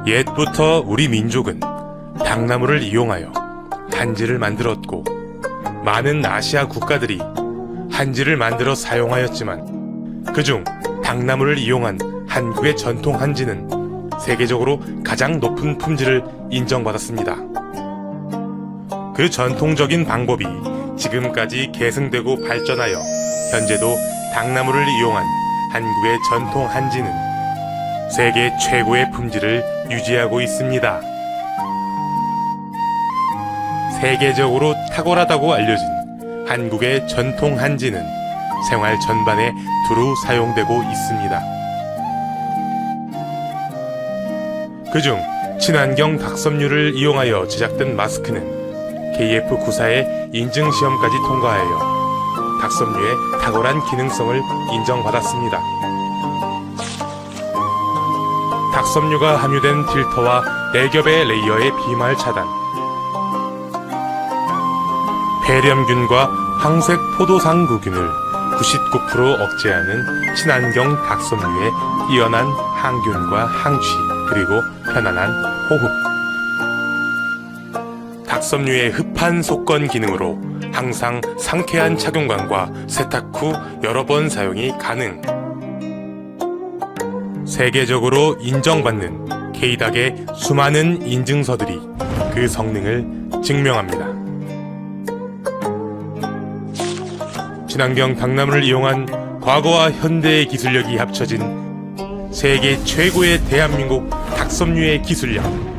옛부터 우리 민족은 당나무를 이용하여 한지를 만들었고, 많은 아시아 국가들이 한지를 만들어 사용하였지만 그중 당나무를 이용한 한국의 전통 한지는 세계적으로 가장 높은 품질을 인정받았습니다. 그 전통적인 방법이 지금까지 계승되고 발전하여 현재도 당나무를 이용한 한국의 전통 한지는 세계 최고의 품질을 유지하고 있습니다. 세계적으로 탁월하다고 알려진 한국의 전통 한지는 생활 전반에 두루 사용되고 있습니다. 그중 친환경 닭섬유를 이용하여 제작된 마스크는 KF94의 인증시험까지 통과하여 닭섬유의 탁월한 기능성을 인정받았습니다. 닭섬유가 함유된 필터와 4겹의 레이어의 비말 차단, 폐렴균과 황색 포도상구균을 99% 억제하는 친환경 닭섬유의 뛰어난 항균과 항취, 그리고 편안한 호흡. 닭섬유의 흡한 속건 기능으로 항상 상쾌한 착용감과 세탁 후 여러 번 사용이 가능. 세계적으로 인정받는 K닭의 수많은 인증서들이 그 성능을 증명합니다. 친환경 당나무를 이용한 과거와 현대의 기술력이 합쳐진 세계 최고의 대한민국 닭섬유의 기술력.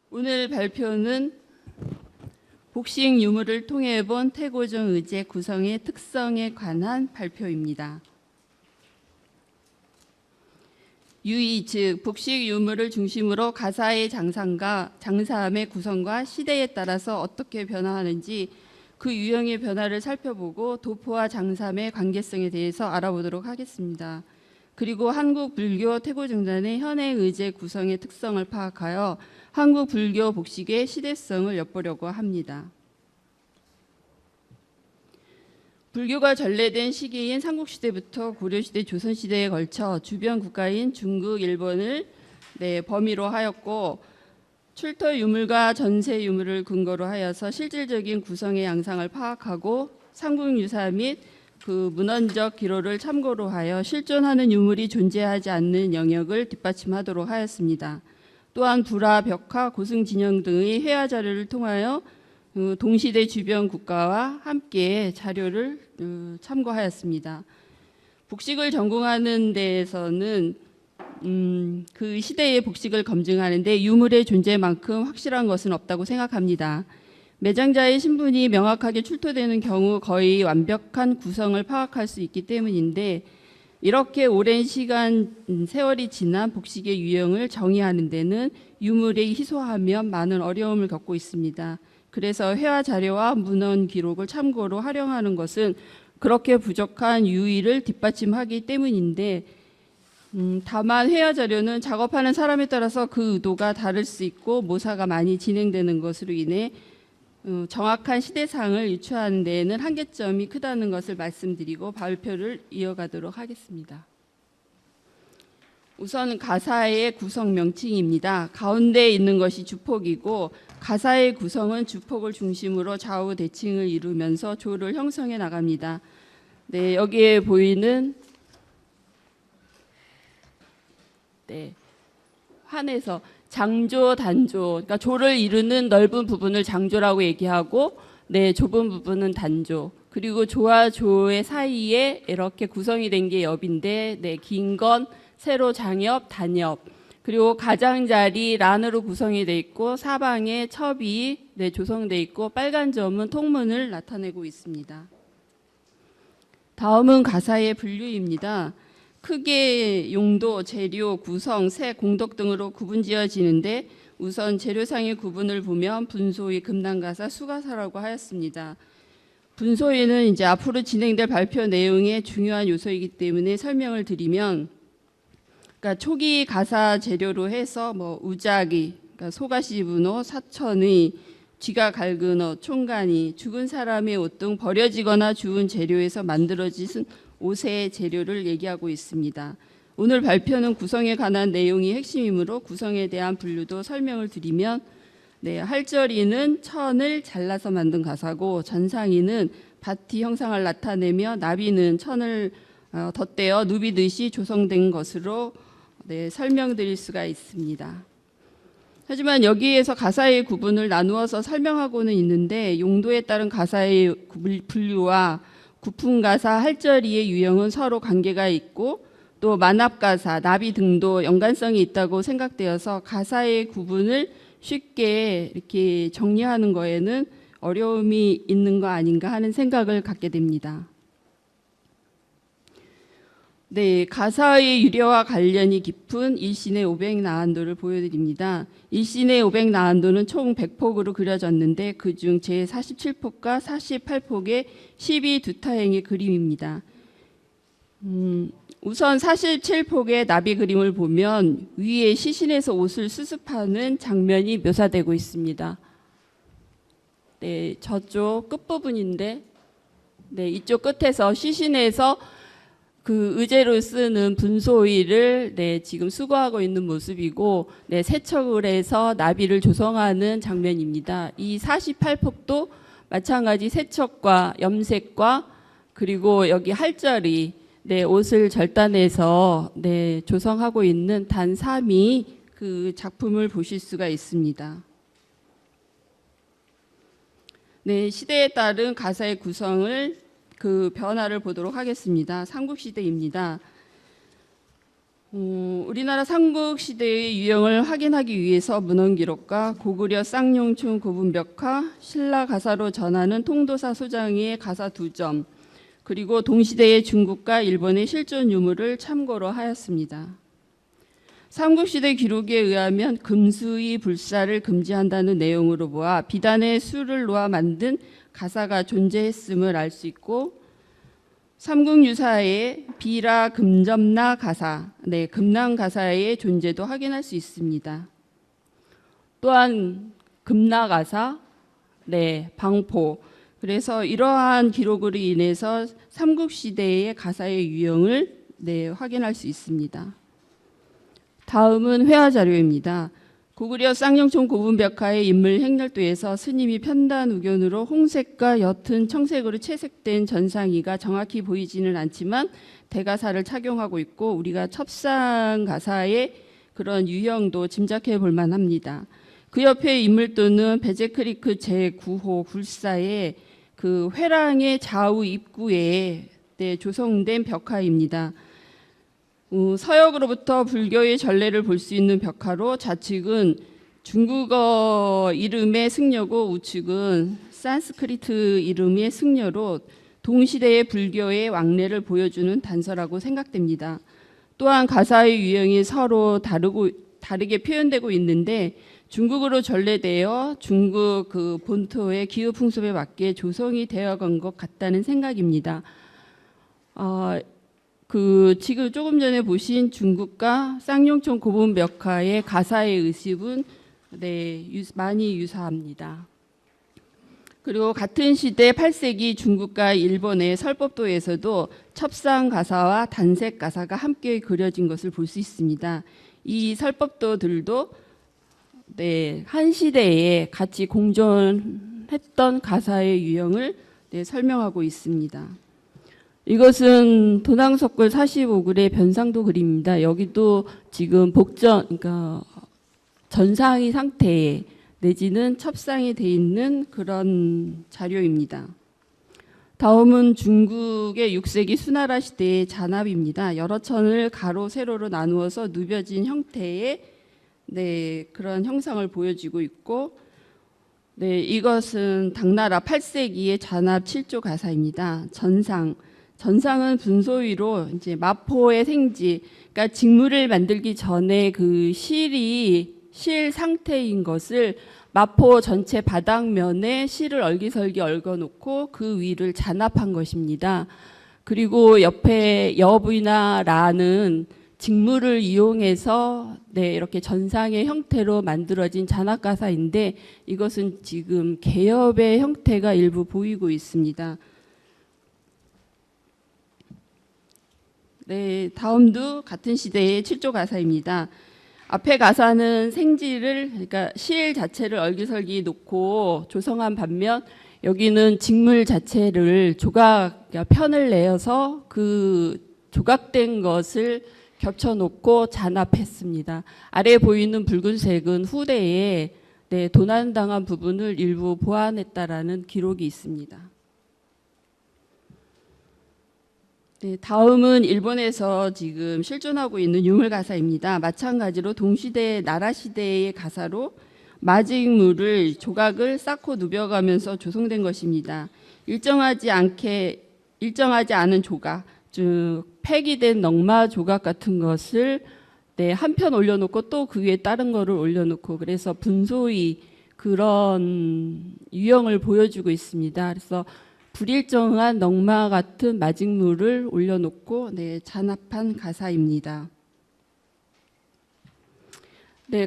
오늘 발표는 복식 유물을 통해 본 태고종 의제 구성의 특성에 관한 발표입니다. 유의, 즉 복식 유물을 중심으로 가사의 장사함의 구성과 시대에 따라서 어떻게 변화하는지 그 유형의 변화를 살펴보고 도포와 장사함의 관계성에 대해서 알아보도록 하겠습니다. 그리고 한국 불교 태고종단의 현해 의제 구성의 특성을 파악하여 한국 불교 복식의 시대성을 엿보려고 합니다. 불교가 전래된 시기인 삼국시대부터 고려시대, 조선시대에 걸쳐 주변 국가인 중국, 일본을 범위로 하였고, 출토 유물과 전세 유물을 근거로 하여서 실질적인 구성의 양상을 파악하고 삼국유사 및 그 문헌적 기록을 참고로 하여 실존하는 유물이 존재하지 않는 영역을 뒷받침하도록 하였습니다. 또한 불화, 벽화, 고승, 진영 등의 회화 자료를 통하여 동시대 주변 국가와 함께 자료를 참고하였습니다. 복식을 전공하는 데에서는 그 시대의 복식을 검증하는 데 유물의 존재만큼 확실한 것은 없다고 생각합니다. 매장자의 신분이 명확하게 출토되는 경우 거의 완벽한 구성을 파악할 수 있기 때문인데, 이렇게 오랜 시간 세월이 지난 복식의 유형을 정의하는 데는 유물이 희소하면 많은 어려움을 겪고 있습니다. 그래서 회화 자료와 문헌 기록을 참고로 활용하는 것은 그렇게 부족한 유의를 뒷받침하기 때문인데 다만 회화 자료는 작업하는 사람에 따라서 그 의도가 다를 수 있고 모사가 많이 진행되는 것으로 인해 정확한 시대상을 유추하는 데에는 한계점이 크다는 것을 말씀드리고 발표를 이어가도록 하겠습니다. 우선 가사의 구성 명칭입니다. 가운데 있는 것이 주폭이고 가사의 구성은 주폭을 중심으로 좌우 대칭을 이루면서 조를 형성해 나갑니다. 네, 여기에 보이는 환에서 장조, 단조, 그러니까 조를 이루는 넓은 부분을 장조라고 얘기하고, 좁은 부분은 단조. 그리고 조와 조의 사이에 이렇게 구성이 된 게 엽인데, 긴 건 세로 장엽, 단엽. 그리고 가장자리 란으로 구성이 돼 있고 사방에 첩이 조성돼 있고 빨간 점은 통문을 나타내고 있습니다. 다음은 가사의 분류입니다. 크게 용도, 재료, 구성, 색, 공덕 등으로 구분지어지는데 우선 재료상의 구분을 보면 분소위, 금난가사, 수가사라고 하였습니다. 분소위는 이제 앞으로 진행될 발표 내용의 중요한 요소이기 때문에 설명을 드리면, 그러니까 초기 가사 재료로 해서 우자기, 그러니까 소가시 분호, 사천의, 쥐가 갈근 옷, 총간이, 죽은 사람의 옷 등 버려지거나 주운 재료에서 만들어진 옷의 재료를 얘기하고 있습니다. 오늘 발표는 구성에 관한 내용이 핵심이므로 구성에 대한 분류도 설명을 드리면, 할절이는 천을 잘라서 만든 가사고, 전상이는 바티 형상을 나타내며, 나비는 천을 덧대어 누비듯이 조성된 것으로 설명드릴 수가 있습니다. 하지만 여기에서 가사의 구분을 나누어서 설명하고는 있는데 용도에 따른 가사의 분류와 구품가사, 할절이의 유형은 서로 관계가 있고 또 만합가사, 나비 등도 연관성이 있다고 생각되어서 가사의 구분을 쉽게 이렇게 정리하는 거에는 어려움이 있는 거 아닌가 하는 생각을 갖게 됩니다. 가사의 유래와 관련이 깊은 일신의 500나한도를 보여드립니다. 일신의 500나한도는 총 100폭으로 그려졌는데 그중 제47폭과 48폭의 12두타행의 그림입니다. 우선 47폭의 나비 그림을 보면 위에 시신에서 옷을 수습하는 장면이 묘사되고 있습니다. 저쪽 끝부분인데 이쪽 끝에서 시신에서 그 의제로 쓰는 분소위를 지금 수거하고 있는 모습이고 세척을 해서 나비를 조성하는 장면입니다. 이 48폭도 마찬가지 세척과 염색과 그리고 여기 할절이 옷을 절단해서 조성하고 있는 단 3이 그 작품을 보실 수가 있습니다. 시대에 따른 가사의 구성을 그 변화를 보도록 하겠습니다. 삼국시대입니다. 우리나라 삼국시대의 유형을 확인하기 위해서 문헌기록과 고구려 쌍용충 고분벽화, 신라가사로 전하는 통도사 소장의 가사 2점, 그리고 동시대의 중국과 일본의 실존 유물을 참고로 하였습니다. 삼국시대 기록에 의하면 금수의 불사를 금지한다는 내용으로 보아 비단에 수를 놓아 만든 가사가 존재했음을 알 수 있고 삼국유사의 비라 금점나 가사, 금난 가사의 존재도 확인할 수 있습니다. 또한 금나 가사, 방포. 그래서 이러한 기록으로 인해서 삼국시대의 가사의 유형을 확인할 수 있습니다. 다음은 회화 자료입니다. 고구려 쌍용총 고분벽화의 인물 행렬도에서 스님이 편단 우견으로 홍색과 옅은 청색으로 채색된 전상이가 정확히 보이지는 않지만 대가사를 착용하고 있고 우리가 첩상 가사의 그런 유형도 짐작해 볼 만합니다. 그 옆에 인물도는 베제크리크 제9호 굴사의 그 회랑의 좌우 입구에 조성된 벽화입니다. 서역으로부터 불교의 전례를 볼 수 있는 벽화로 좌측은 중국어 이름의 승려고 우측은 산스크리트 이름의 승려로 동시대의 불교의 왕래를 보여주는 단서라고 생각됩니다. 또한 가사의 유형이 서로 다르게 표현되고 있는데 중국어로 전래되어 중국 그 본토의 기후 풍습에 맞게 조성이 되어간 것 같다는 생각입니다. 지금 조금 전에 보신 중국가 쌍용총 고분 벽화의 가사의 의식은 많이 유사합니다. 그리고 같은 시대 8세기 중국과 일본의 설법도에서도 첩상 가사와 단색 가사가 함께 그려진 것을 볼 수 있습니다. 이 설법도들도 한 시대에 같이 공존했던 가사의 유형을 설명하고 있습니다. 이것은 도낭석굴 45글의 변상도 그림입니다. 여기도 지금 그러니까 전상이 상태에 내지는 첩상이 돼 있는 그런 자료입니다. 다음은 중국의 6세기 수나라 시대의 잔압입니다. 여러 천을 가로 세로로 나누어서 누벼진 형태의 그런 형상을 보여주고 있고, 이것은 당나라 8세기의 잔압 7조 가사입니다. 전상은 분소위로 이제 마포의 생지, 그러니까 직물을 만들기 전에 그 실 상태인 것을 마포 전체 바닥면에 실을 얼기설기 얽어놓고 그 위를 잔압한 것입니다. 그리고 옆에 여부나 라는 직물을 이용해서 이렇게 전상의 형태로 만들어진 잔압가사인데, 이것은 지금 개엽의 형태가 일부 보이고 있습니다. 다음도 같은 시대의 7조 가사입니다. 앞에 가사는 생지를, 그러니까 실 자체를 얼기설기 놓고 조성한 반면, 여기는 직물 자체를 편을 내어서 그 조각된 것을 겹쳐놓고 잔압했습니다. 아래 보이는 붉은색은 후대에 도난당한 부분을 일부 보완했다라는 기록이 있습니다. 다음은 일본에서 지금 실존하고 있는 유물가사입니다. 마찬가지로 동시대 나라시대의 가사로 마직물을 조각을 쌓고 누벼가면서 조성된 것입니다. 일정하지 않은 조각, 즉 폐기된 넝마 조각 같은 것을 한편 올려놓고 또 그 위에 다른 거를 올려놓고, 그래서 분소위 그런 유형을 보여주고 있습니다. 그래서 불일정한 넝마 같은 마직물을 올려놓고 잔압한 가사입니다.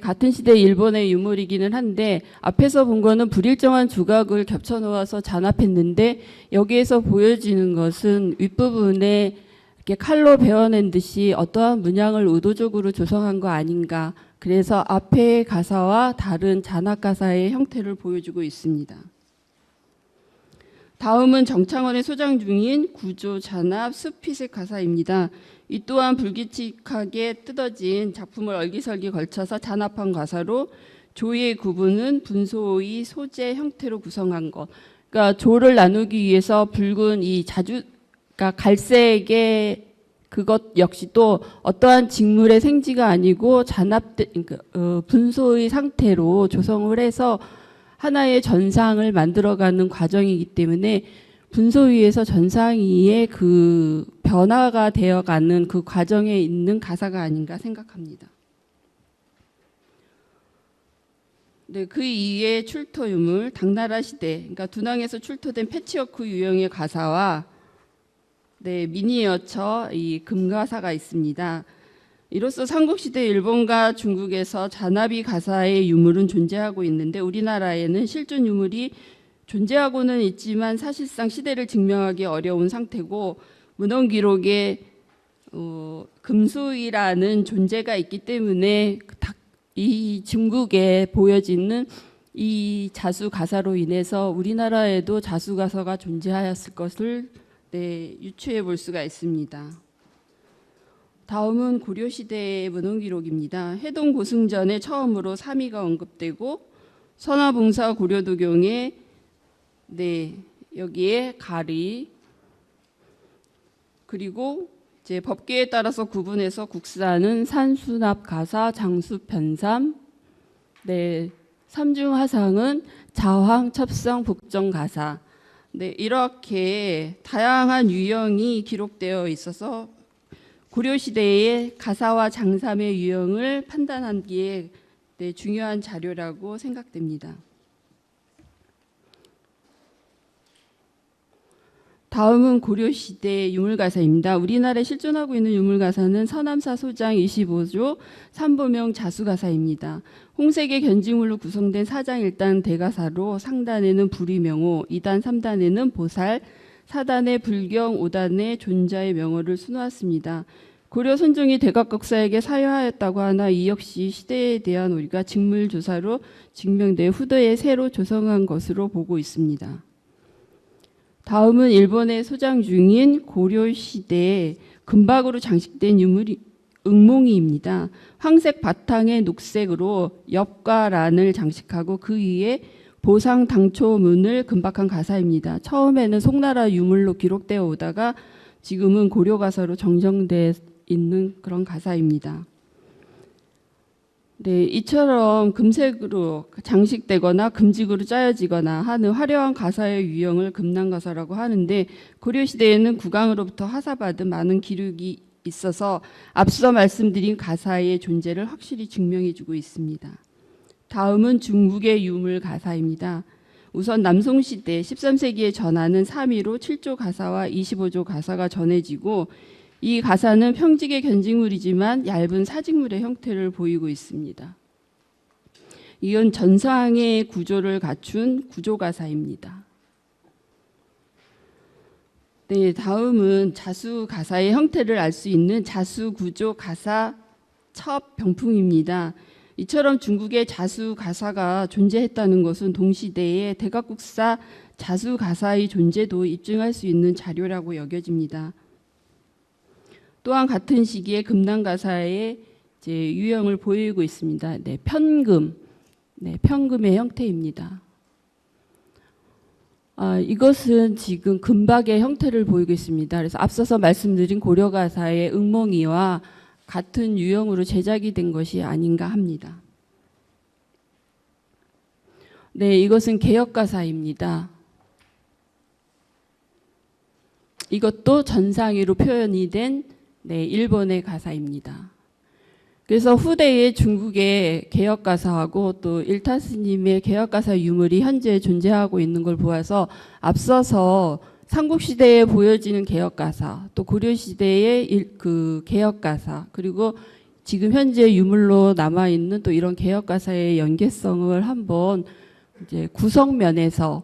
같은 시대 일본의 유물이기는 한데, 앞에서 본 거는 불일정한 조각을 겹쳐 놓아서 잔압했는데, 여기에서 보여지는 것은 윗부분에 이렇게 칼로 베어낸 듯이 어떠한 문양을 의도적으로 조성한 거 아닌가, 그래서 앞의 가사와 다른 잔압 가사의 형태를 보여주고 있습니다. 다음은 정창원의 소장 중인 구조 잔압 숲피색 가사입니다. 이 또한 불규칙하게 뜯어진 작품을 얼기설기 걸쳐서 잔압한 가사로, 조의 구분은 분소의 소재 형태로 구성한 것. 그러니까 조를 나누기 위해서 붉은 그러니까 갈색의 그것 역시도 어떠한 직물의 생지가 아니고 분소의 상태로 조성을 해서 하나의 전상을 만들어가는 과정이기 때문에 분소위에서 전상위의 그 변화가 되어가는 그 과정에 있는 가사가 아닌가 생각합니다. 그 이후에 출토 유물, 당나라 시대, 그러니까 dunang에서 출토된 패치워크 유형의 가사와 미니어처 이 금가사가 있습니다. 이로써 삼국시대 일본과 중국에서 잔압이 가사의 유물은 존재하고 있는데, 우리나라에는 실존 유물이 존재하고는 있지만 사실상 시대를 증명하기 어려운 상태고, 문헌기록에 금수이라는 존재가 있기 때문에 이 중국에 보여지는 이 자수가사로 인해서 우리나라에도 자수가사가 존재하였을 것을 유추해 볼 수가 있습니다. 다음은 고려시대의 문헌기록입니다. 해동 고승전에 처음으로 삼위가 언급되고, 선화봉사 고려도경에 여기에 가리, 그리고 이제 법계에 따라서 구분해서 국사는 산수납 가사, 장수 편삼, 삼중하상은 자황, 첩성, 북정 가사. 이렇게 다양한 유형이 기록되어 있어서 고려시대의 가사와 장삼의 유형을 판단하기에 중요한 자료라고 생각됩니다. 다음은 고려시대 유물가사입니다. 우리나라에 실존하고 있는 유물가사는 서남사 소장 25조 삼보명 자수가사입니다. 홍색의 견지물로 구성된 4장 1단 대가사로 상단에는 불의명호, 2단 3단에는 보살, 4단에 불경, 5단에 존자의 명호를 수놓았습니다. 고려 선종이 대각국사에게 사유하였다고 하나 이 역시 시대에 대한 우리가 직물조사로 증명돼 후대에 새로 조성한 것으로 보고 있습니다. 다음은 일본의 소장 중인 고려시대의 금박으로 장식된 유물이 응몽이입니다. 황색 바탕에 녹색으로 엽과 란을 장식하고 그 위에 보상 당초문을 금박한 가사입니다. 처음에는 송나라 유물로 기록되어 오다가 지금은 고려가사로 정정돼 있는 그런 가사입니다. 네, 이처럼 금색으로 장식되거나 금직으로 짜여지거나 하는 화려한 가사의 유형을 금난가사라고 하는데 고려시대에는 국왕으로부터 하사받은 많은 기록이 있어서 앞서 말씀드린 가사의 존재를 확실히 증명해주고 있습니다. 다음은 중국의 유물 가사입니다. 우선 남송시대 13세기에 전하는 3위로 7조 가사와 25조 가사가 전해지고 이 가사는 평직의 견직물이지만 얇은 사직물의 형태를 보이고 있습니다. 이건 전상의 구조를 갖춘 구조가사입니다. 네, 다음은 자수가사의 형태를 알 수 있는 자수구조가사 첩 병풍입니다. 이처럼 중국의 자수가사가 존재했다는 것은 동시대의 대각국사 자수가사의 존재도 입증할 수 있는 자료라고 여겨집니다. 또한 같은 시기에 금난가사의 유형을 보이고 있습니다. 네, 편금, 네, 편금의 형태입니다. 이것은 지금 금박의 형태를 보이고 있습니다. 그래서 앞서서 말씀드린 고려가사의 응몽이와 같은 유형으로 제작이 된 것이 아닌가 합니다. 네, 이것은 개혁가사입니다. 이것도 전상위로 표현이 된 일본의 가사입니다. 그래서 후대의 중국의 개혁가사하고 또 일타스님의 개혁가사 유물이 현재 존재하고 있는 걸 보아서 앞서서 삼국시대에 보여지는 개혁가사, 또 고려시대의 그 개혁가사, 그리고 지금 현재 유물로 남아있는 또 이런 개혁가사의 연계성을 한번 이제 구성면에서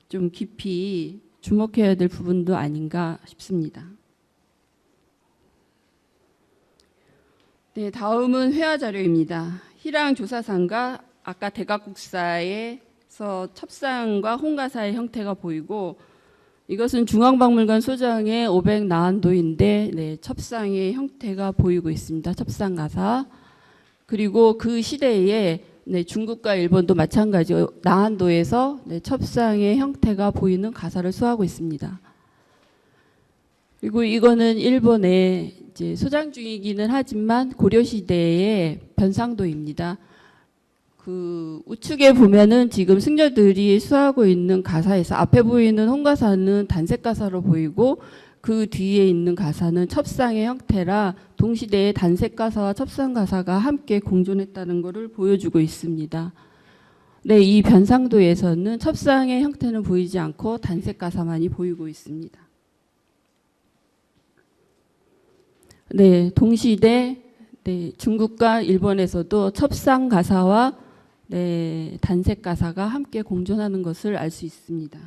좀 깊이 주목해야 될 부분도 아닌가 싶습니다. 네, 다음은 회화 자료입니다. 희랑 조사상과 아까 대각국사에서 첩상과 홍가사의 형태가 보이고 이것은 중앙박물관 소장의 500 나한도인데 첩상의 형태가 보이고 있습니다. 첩상가사. 그리고 그 시대에 중국과 일본도 마찬가지 나한도에서 첩상의 형태가 보이는 가사를 수하고 있습니다. 그리고 이거는 일본의 이제 소장 중이기는 하지만 고려시대의 변상도입니다. 그 우측에 보면은 지금 승려들이 수하고 있는 가사에서 앞에 보이는 홍가사는 단색가사로 보이고 그 뒤에 있는 가사는 첩상의 형태라 동시대의 단색가사와 첩상가사가 함께 공존했다는 것을 보여주고 있습니다. 네, 이 변상도에서는 첩상의 형태는 보이지 않고 단색가사만이 보이고 있습니다. 네, 동시대 중국과 일본에서도 첩상 가사와 단색 가사가 함께 공존하는 것을 알 수 있습니다.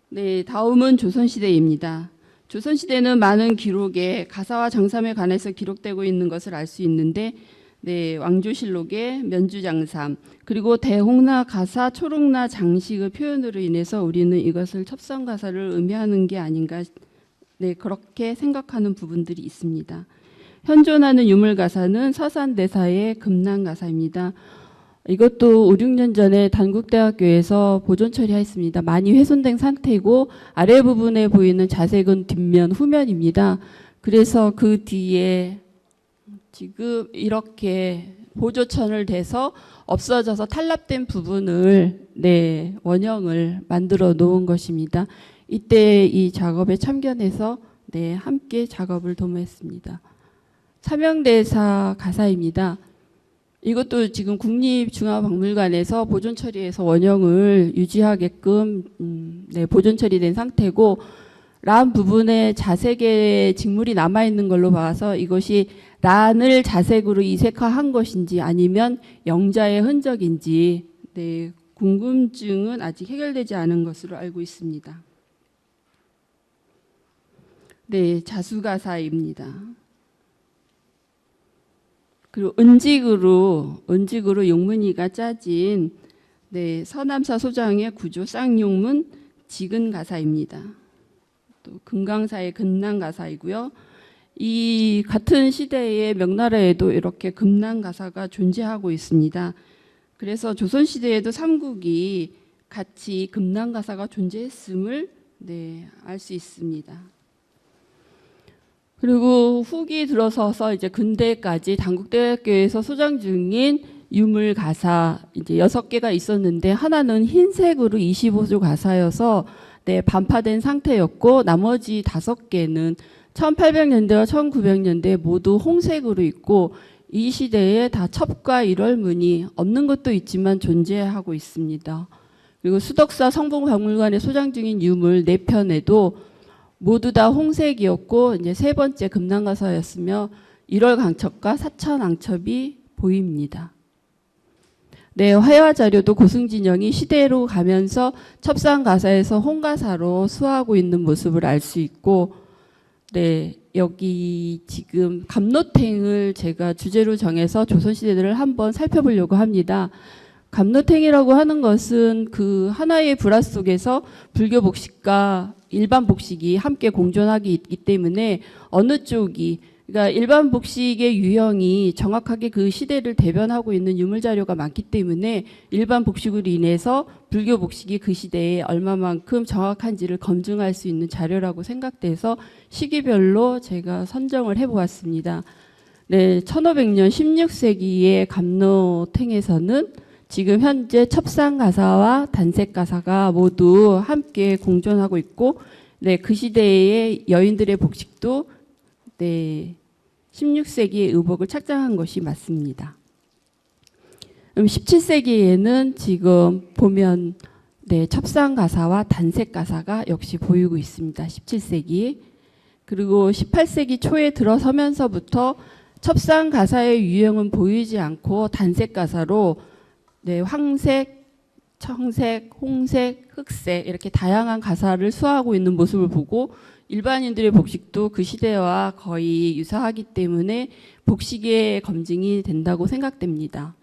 네, 다음은 조선시대입니다. 조선시대는 많은 기록에 가사와 장삼에 관해서 기록되고 있는 것을 알 수 있는데 왕조실록의 면주장삼 그리고 대홍나 가사 초록나 장식의 표현으로 인해서 우리는 이것을 첩상가사를 의미하는 게 아닌가 그렇게 생각하는 부분들이 있습니다. 현존하는 유물가사는 서산대사의 금난가사입니다. 이것도 5, 6년 전에 단국대학교에서 보존 처리했습니다. 많이 훼손된 상태고 아래 부분에 보이는 자색은 뒷면, 후면입니다. 그래서 그 뒤에 지금 이렇게 보조천을 대서 없어져서 탈납된 부분을 원형을 만들어 놓은 것입니다. 이때 이 작업에 참견해서 함께 작업을 도모했습니다. 차명대사 가사입니다. 이것도 지금 국립중앙박물관에서 보존 처리해서 원형을 유지하게끔 보존 처리된 상태고, 란 부분에 자색의 직물이 남아있는 걸로 봐서 이것이 란을 자색으로 이색화한 것인지 아니면 영자의 흔적인지 궁금증은 아직 해결되지 않은 것으로 알고 있습니다. 자수가사입니다. 그리고 은직으로 용문이가 짜진 서남사 소장의 구조 쌍용문 지근가사입니다. 또 금강사의 금난가사이고요. 이 같은 시대의 명나라에도 이렇게 금난가사가 존재하고 있습니다. 그래서 조선시대에도 삼국이 같이 금난가사가 존재했음을 알 수 있습니다. 그리고 후기 들어서서 이제 근대까지 단국대학교에서 소장 중인 유물 가사 이제 6개가 있었는데, 하나는 흰색으로 25조 가사여서 반파된 상태였고, 나머지 5개는 1800년대와 1900년대 모두 홍색으로 있고, 이 시대에 다 첩과 일월문이 없는 것도 있지만 존재하고 있습니다. 그리고 수덕사 성북박물관에 소장 중인 유물 4편에도 모두 다 홍색이었고, 이제 3번째 금난가사였으며 1월 강첩과 사천 앙첩이 보입니다. 화야 자료도 고승진영이 시대로 가면서 첩상가사에서 홍가사로 수하고 있는 모습을 알 수 있고, 여기 지금 감노탱을 제가 주제로 정해서 조선시대들을 한번 살펴보려고 합니다. 감노탱이라고 하는 것은 그 하나의 불화 속에서 불교 복식과 일반 복식이 함께 공존하기 있기 때문에 어느 쪽이, 그러니까 일반 복식의 유형이 정확하게 그 시대를 대변하고 있는 유물 자료가 많기 때문에 일반 복식으로 인해서 불교 복식이 그 시대에 얼마만큼 정확한지를 검증할 수 있는 자료라고 생각돼서 시기별로 제가 선정을 해보았습니다. 1500년 16세기의 감노탱에서는 지금 현재 첩상가사와 단색가사가 모두 함께 공존하고 있고, 그 시대의 여인들의 복식도 16세기의 의복을 착장한 것이 맞습니다. 17세기에는 지금 보면 첩상가사와 단색가사가 역시 보이고 있습니다. 17세기. 그리고 18세기 초에 들어서면서부터 첩상가사의 유형은 보이지 않고 단색가사로 황색, 청색, 홍색, 흑색 이렇게 다양한 가사를 수하고 있는 모습을 보고, 일반인들의 복식도 그 시대와 거의 유사하기 때문에 복식의 검증이 된다고 생각됩니다.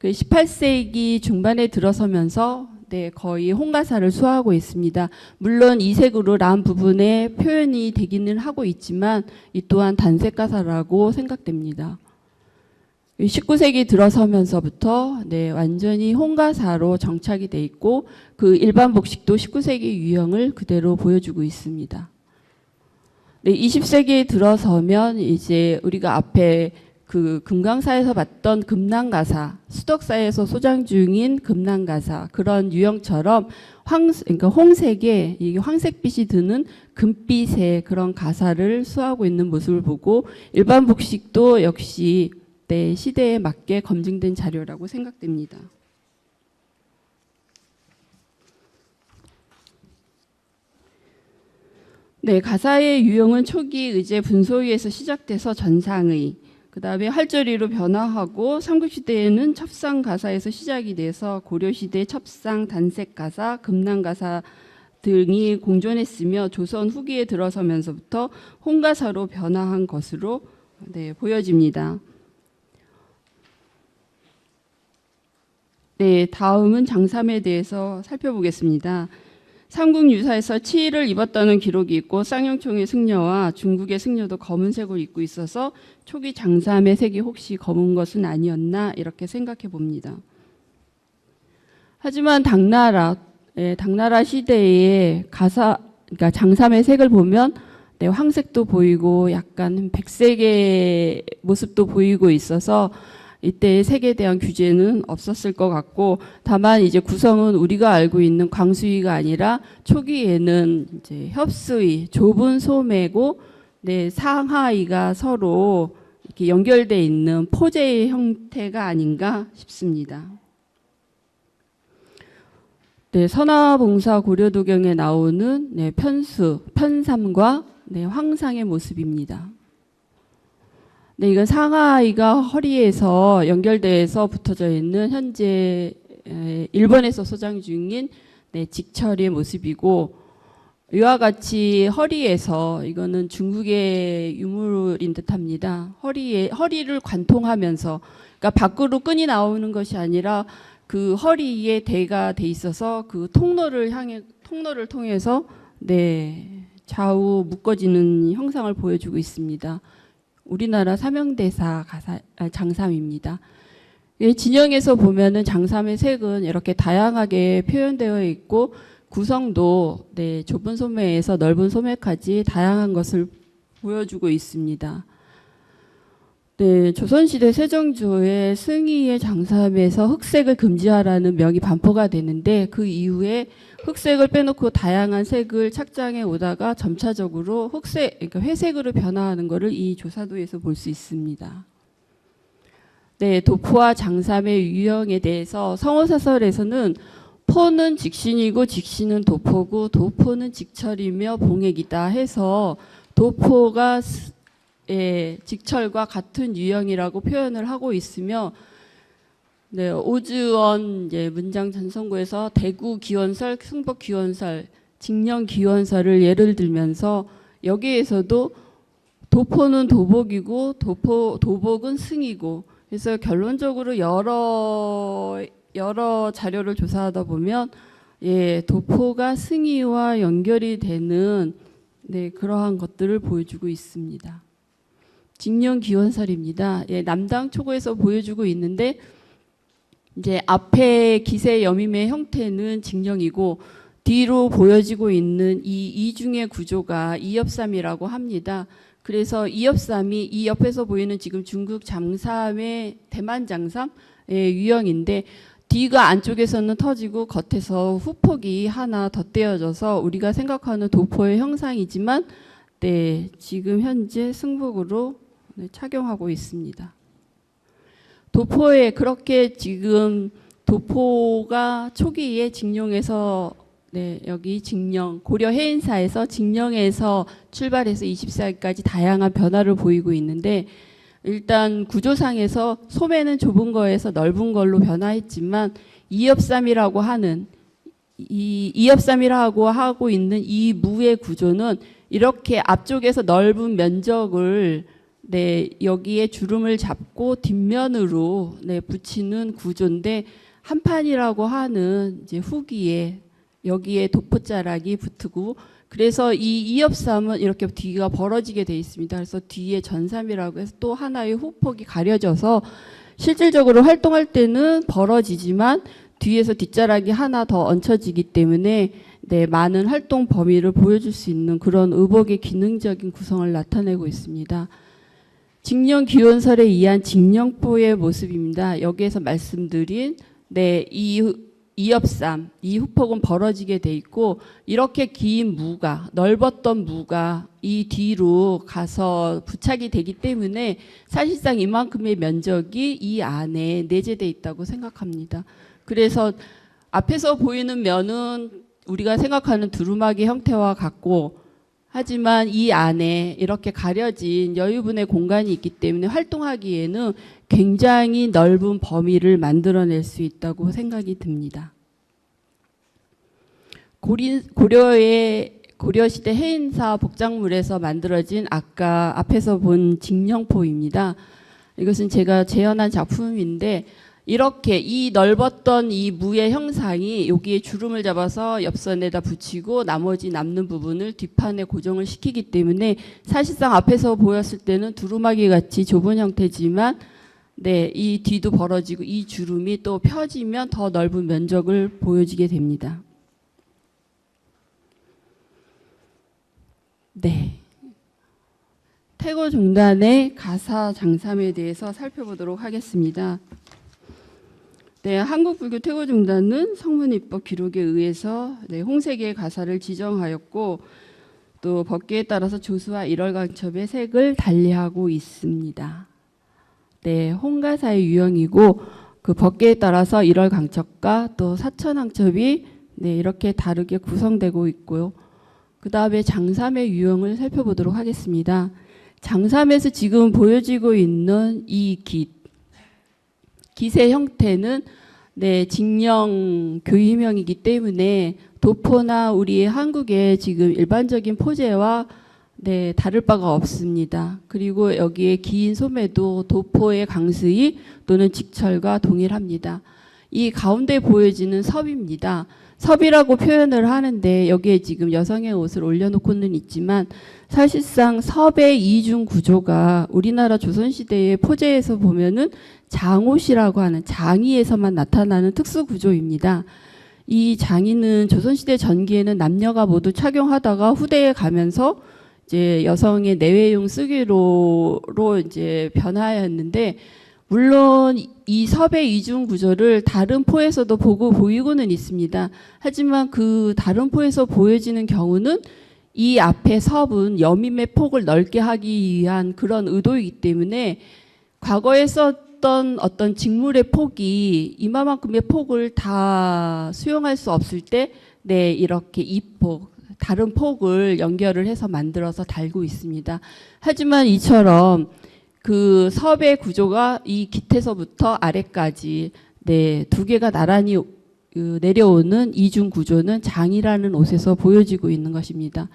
18세기 중반에 들어서면서 거의 홍가사를 수하고 있습니다. 물론 이색으로 란 부분에 표현이 되기는 하고 있지만 이 또한 단색가사라고 생각됩니다. 19세기 들어서면서부터 완전히 홍가사로 정착이 돼 있고, 그 일반 복식도 19세기 유형을 그대로 보여주고 있습니다. 20세기에 들어서면 이제 우리가 앞에 그 금강사에서 봤던 금난가사, 수덕사에서 소장 중인 금난가사 그런 유형처럼 그러니까 홍색에 이게 황색빛이 드는 금빛의 그런 가사를 수하고 있는 모습을 보고, 일반 복식도 역시 시대에 맞게 검증된 자료라고 생각됩니다. 가사의 유형은 초기 의제 분소위에서 시작돼서 전상의, 그 다음에 활조리로 변화하고 삼국시대에는 첩상가사에서 시작이 돼서 고려시대 첩상, 단색가사, 금난가사 등이 공존했으며, 조선 후기에 들어서면서부터 홍가사로 변화한 것으로 보여집니다. 다음은 장삼에 대해서 살펴보겠습니다. 삼국유사에서 치의를 입었다는 기록이 있고, 쌍용총의 승려와 중국의 승려도 검은색을 입고 있어서 초기 장삼의 색이 혹시 검은 것은 아니었나 이렇게 생각해 봅니다. 하지만 당나라 시대의 그러니까 장삼의 색을 보면 황색도 보이고 약간 백색의 모습도 보이고 있어서 이때의 색에 대한 규제는 없었을 것 같고, 다만 이제 구성은 우리가 알고 있는 광수위가 아니라 초기에는 이제 협수위, 좁은 소매고 상하위가 서로 이렇게 연결되어 있는 포제의 형태가 아닌가 싶습니다. 네, 선화봉사 고려도경에 나오는 네, 편삼과 네, 황상의 모습입니다. 네, 이건 상아이가 허리에서 연결돼서 붙어져 있는 현재 일본에서 소장 중인 네, 직처리의 모습이고, 이와 같이 허리에서, 이거는 중국의 유물인 듯합니다. 허리를 관통하면서, 그러니까 밖으로 끈이 나오는 것이 아니라 그 허리에 대가 돼 있어서 그 통로를 통해서 네, 좌우 묶어지는 형상을 보여주고 있습니다. 우리나라 삼형대사 장삼입니다. 진영에서 보면은 장삼의 색은 이렇게 다양하게 표현되어 있고, 구성도 네, 좁은 소매에서 넓은 소매까지 다양한 것을 보여주고 있습니다. 네, 조선시대 세종조의 승희의 장삼에서 흑색을 금지하라는 명이 반포가 되는데, 그 이후에 흑색을 빼놓고 다양한 색을 착장해 오다가 점차적으로 그러니까 회색으로 변화하는 것을 이 조사도에서 볼 수 있습니다. 네, 도포와 장삼의 유형에 대해서 성어사설에서는 포는 직신이고 직신은 도포고 도포는 직철이며 봉액이다 해서 도포가 직철과 같은 유형이라고 표현을 하고 있으며, 네, 오즈원 문장 전성구에서 대구 기원설, 승복 기원설, 직령 기원설을 예를 들면서 여기에서도 도포는 도복이고 도복은 승이고, 그래서 결론적으로 여러 자료를 조사하다 보면 도포가 승이와 연결이 되는 네, 그러한 것들을 보여주고 있습니다. 직령 기원설입니다. 남당 초고에서 보여주고 있는데, 이제 앞에 기세 여밈의 형태는 직령이고 뒤로 보여지고 있는 이 이중의 구조가 이엽삼이라고 합니다. 그래서 이엽삼이 이 옆에서 보이는 지금 중국 장삼의 대만 장삼의 유형인데, 뒤가 안쪽에서는 터지고 겉에서 후폭이 하나 덧대어져서 우리가 생각하는 도포의 형상이지만 네, 지금 현재 승복으로 네, 착용하고 있습니다. 도포에 그렇게 지금 도포가 초기에 직령에서 네, 여기 직령 고려 해인사에서 직령에서 출발해서 24일까지 다양한 변화를 보이고 있는데, 일단 구조상에서 소매는 좁은 거에서 넓은 걸로 변화했지만 이엽삼이라고 하고 있는 이 무의 구조는 이렇게 앞쪽에서 넓은 면적을 네, 여기에 주름을 잡고 뒷면으로 네, 붙이는 구조인데, 한판이라고 하는 이제 후기에 여기에 도포자락이 붙고, 그래서 이 이엽삼은 이렇게 뒤가 벌어지게 돼 있습니다. 그래서 뒤에 전삼이라고 해서 또 하나의 후폭이 가려져서 실질적으로 활동할 때는 벌어지지만 뒤에서 뒷자락이 하나 더 얹혀지기 때문에 네, 많은 활동 범위를 보여줄 수 있는 그런 의복의 기능적인 구성을 나타내고 있습니다. 직령 기원설에 의한 직령포의 모습입니다. 여기에서 말씀드린 네, 이엽삼, 이 후폭은 벌어지게 돼 있고, 이렇게 긴 무가, 넓었던 무가 이 뒤로 가서 부착이 되기 때문에 사실상 이만큼의 면적이 이 안에 내재돼 있다고 생각합니다. 그래서 앞에서 보이는 면은 우리가 생각하는 두루마기 형태와 같고, 하지만 이 안에 이렇게 가려진 여유분의 공간이 있기 때문에 활동하기에는 굉장히 넓은 범위를 만들어낼 수 있다고 생각이 듭니다. 고려시대 해인사 복작물에서 만들어진 아까 앞에서 본 직령포입니다. 이것은 제가 재현한 작품인데, 이렇게 이 넓었던 이 무의 형상이 여기에 주름을 잡아서 옆선에다 붙이고 나머지 남는 부분을 뒷판에 고정을 시키기 때문에 사실상 앞에서 보였을 때는 두루마기 같이 좁은 형태지만 네, 이 뒤도 벌어지고 이 주름이 또 펴지면 더 넓은 면적을 보여지게 됩니다. 네. 태고종단의 가사 장삼에 대해서 살펴보도록 하겠습니다. 네, 한국불교 태고종단은 성문입법 기록에 의해서 네, 홍색의 가사를 지정하였고, 또 법계에 따라서 조수와 일월강첩의 색을 달리하고 있습니다. 네, 홍가사의 유형이고 그 법계에 따라서 1월 강첩과 또 사천 강첩이 네, 이렇게 다르게 구성되고 있고요. 그 다음에 장삼의 유형을 살펴보도록 하겠습니다. 장삼에서 지금 보여지고 있는 이 깃의 형태는 네, 직령 교임형이기 때문에 도포나 우리 한국의 지금 일반적인 포제와 네, 다를 바가 없습니다. 그리고 여기에 긴 소매도 도포의 강수위 또는 직철과 동일합니다. 이 가운데 보여지는 섭입니다. 섭이라고 표현을 하는데 여기에 지금 여성의 옷을 올려놓고는 있지만 사실상 섭의 이중 구조가 우리나라 조선시대의 포제에서 보면은 장옷이라고 하는 장의에서만 나타나는 특수 구조입니다. 이 장의는 조선시대 전기에는 남녀가 모두 착용하다가 후대에 가면서 이제 여성의 내외용 쓰기로 이제 변화하였는데 물론 이 섭의 이중 구조를 다른 포에서도 보이고는 있습니다. 하지만 그 다른 포에서 보여지는 경우는 이 앞에 섭은 여밈의 폭을 넓게 하기 위한 그런 의도이기 때문에 과거에 썼던 어떤 직물의 폭이 이마만큼의 폭을 다 수용할 수 없을 때 네, 이렇게 이폭 다른 폭을 연결을 해서 만들어서 달고 있습니다. 하지만 이처럼 그 섭의 구조가 이 깃에서부터 아래까지 네, 두 개가 나란히 내려오는 이중 구조는 장이라는 옷에서 보여지고 있는 것입니다.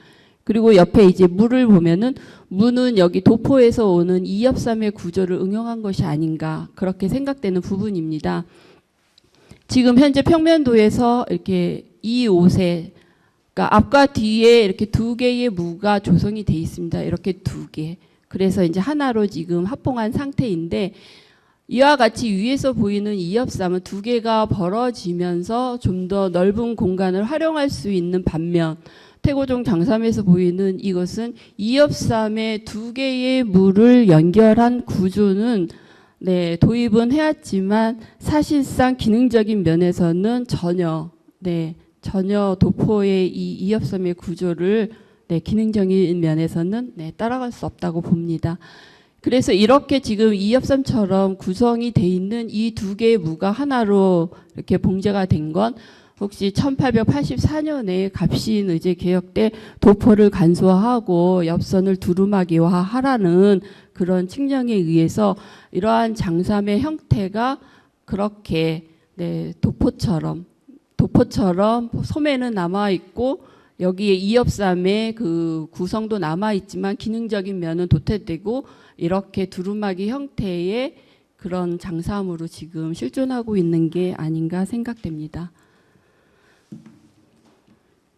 그리고 옆에 이제 무를 보면은 무는 여기 도포에서 오는 이엽삼의 구조를 응용한 것이 아닌가 그렇게 생각되는 부분입니다. 지금 현재 평면도에서 이렇게 이 옷에 그러니까 앞과 뒤에 이렇게 두 개의 무가 조성이 돼 있습니다. 이렇게 두 개. 그래서 이제 하나로 지금 합봉한 상태인데 이와 같이 위에서 보이는 이엽삼은 두 개가 벌어지면서 좀 더 넓은 공간을 활용할 수 있는 반면 태고종 장삼에서 보이는 이것은 이엽삼의 두 개의 무를 연결한 구조는 네, 도입은 해왔지만 사실상 기능적인 면에서는 전혀 도포의 이 이엽섬의 구조를 네, 기능적인 면에서는 네, 따라갈 수 없다고 봅니다. 그래서 이렇게 지금 이엽섬처럼 구성이 돼 있는 이 두 개의 무가 하나로 이렇게 봉제가 된 건 혹시 1884년에 갑신 의제 개혁 때 도포를 간소화하고 엽선을 두루마기화하라는 그런 칙령에 의해서 이러한 장삼의 형태가 그렇게 네, 도포처럼 소매는 남아 있고 여기에 이엽삼의 그 구성도 남아 있지만 기능적인 면은 도태되고 이렇게 두루마기 형태의 그런 장삼으로 지금 실존하고 있는 게 아닌가 생각됩니다.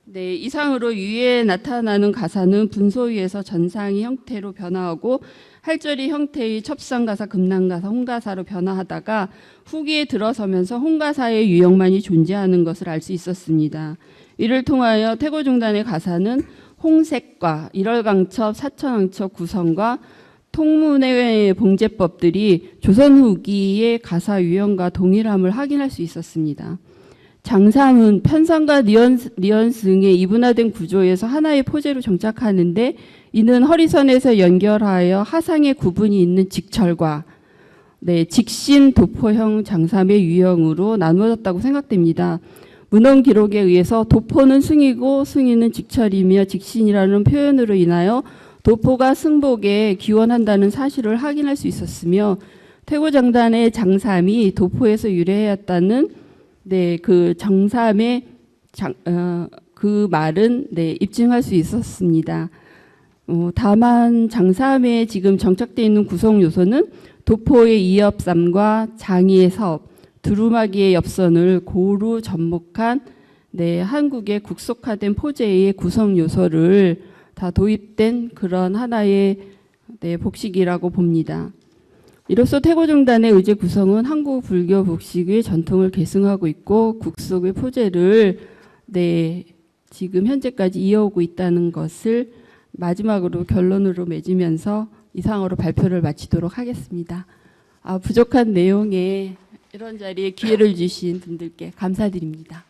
네, 이상으로 위에 나타나는 가사는 분소위에서 전상이 형태로 변화하고 할절이 형태의 첩상가사, 금난가사, 홍가사로 변화하다가 후기에 들어서면서 홍가사의 유형만이 존재하는 것을 알 수 있었습니다. 이를 통하여 태고종단의 가사는 홍색과 일월강첩, 사천왕첩 구성과 통문의 봉제법들이 조선 후기의 가사 유형과 동일함을 확인할 수 있었습니다. 장삼은 편상과 니언스 등의 이분화된 구조에서 하나의 포제로 정착하는데 이는 허리선에서 연결하여 하상의 구분이 있는 직철과 네, 직신 도포형 장삼의 유형으로 나누어졌다고 생각됩니다. 문헌 기록에 의해서 도포는 승이고 승이는 직철이며 직신이라는 표현으로 인하여 도포가 승복에 기원한다는 사실을 확인할 수 있었으며 태고장단의 장삼이 도포에서 유래하였다는 네, 그 장삼의 그 말은 네, 입증할 수 있었습니다. 다만 장삼에 지금 정착되어 있는 구성 요소는 도포의 이엽삼과 장의의 섭, 두루마기의 엽선을 고루 접목한 네, 한국의 국속화된 포제의 구성 요소를 다 도입된 그런 하나의 네, 복식이라고 봅니다. 이로써 태고종단의 의제 구성은 한국 불교 복식의 전통을 계승하고 있고 국속의 포제를 네, 지금 현재까지 이어오고 있다는 것을 마지막으로 결론으로 맺으면서 이상으로 발표를 마치도록 하겠습니다. 부족한 내용에 이런 자리에 기회를 주신 분들께 감사드립니다.